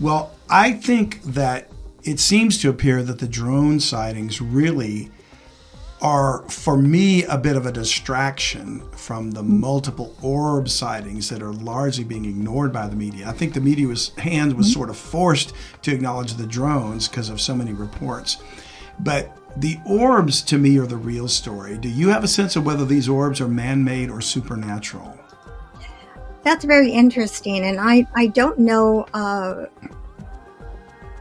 Well, I think that it seems to appear that the drone sightings really are, for me, a bit of a distraction from the multiple orb sightings that are largely being ignored by the media. I think the media's hand was sort of forced to acknowledge the drones because of so many reports. But the orbs, to me, are the real story. Do you have a sense of whether these orbs are man-made or supernatural? That's very interesting, and I don't know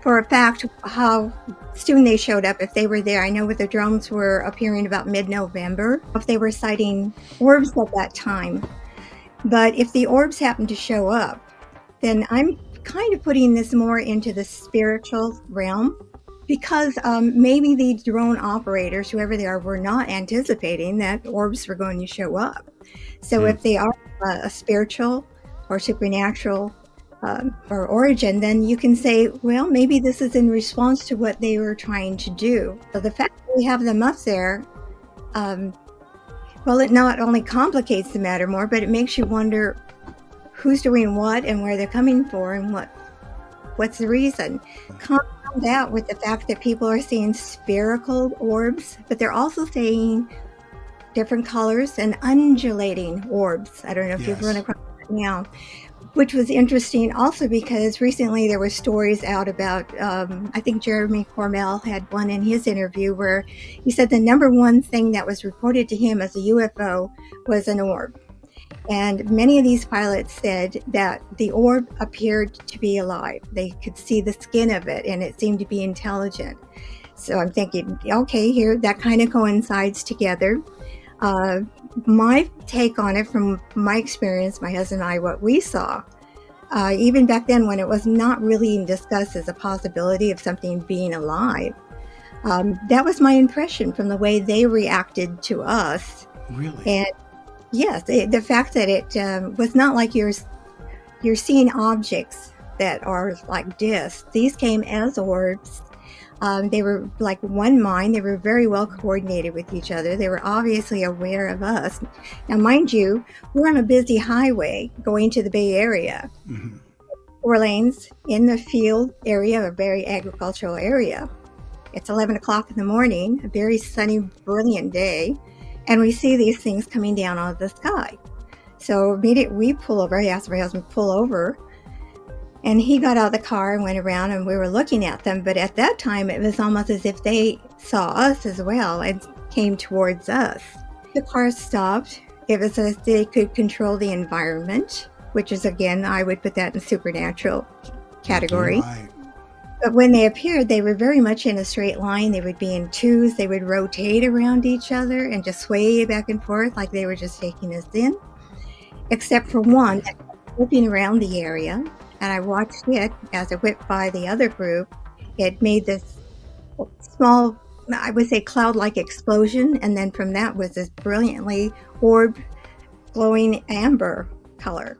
for a fact how soon they showed up, if they were there. I know with the drones were appearing about mid-November, if they were sighting orbs at that time. But if the orbs happen to show up, then I'm kind of putting this more into the spiritual realm, because maybe the drone operators, whoever they are, were not anticipating that orbs were going to show up. So if they are a spiritual or supernatural or origin, then you can say, well, maybe this is in response to what they were trying to do. So the fact that we have them up there, well, it not only complicates the matter more, but it makes you wonder who's doing what and where they're coming for and what's the reason. Compound that with the fact that people are seeing spherical orbs, but they're also seeing different colors and undulating orbs. I don't know if you've run across that now, which was interesting also because recently there were stories out about, I think Jeremy Cormel had one in his interview where he said the number one thing that was reported to him as a UFO was an orb. And many of these pilots said that the orb appeared to be alive. They could see the skin of it and it seemed to be intelligent. So I'm thinking, okay, here that kind of coincides together. My take on it from my experience, my husband and I, what we saw, even back then when it was not really discussed as a possibility of something being alive, that was my impression from the way they reacted to us. Really? And yes, the fact that it was not like you're seeing objects that are like discs. These came as orbs. They were like one mind. They were very well coordinated with each other. They were obviously aware of us. Now, mind you, we're on a busy highway going to the Bay Area. 4 lanes in the field area, a very agricultural area. It's 11 o'clock in the morning, a very sunny, brilliant day. And we see these things coming down out of the sky. So immediately we pull over. I asked my husband to pull over. And he got out of the car and went around and we were looking at them. But at that time, it was almost as if they saw us as well and came towards us. The car stopped. It was as if they could control the environment, which is, again, I would put that in supernatural category. Right. But when they appeared, they were very much in a straight line. They would be in twos. They would rotate around each other and just sway back and forth like they were just taking us in. Except for one that was whipping around the area. And I watched it as it whipped by the other group. It made this small, I would say, cloud-like explosion. And then from that was this brilliantly orb, glowing amber color.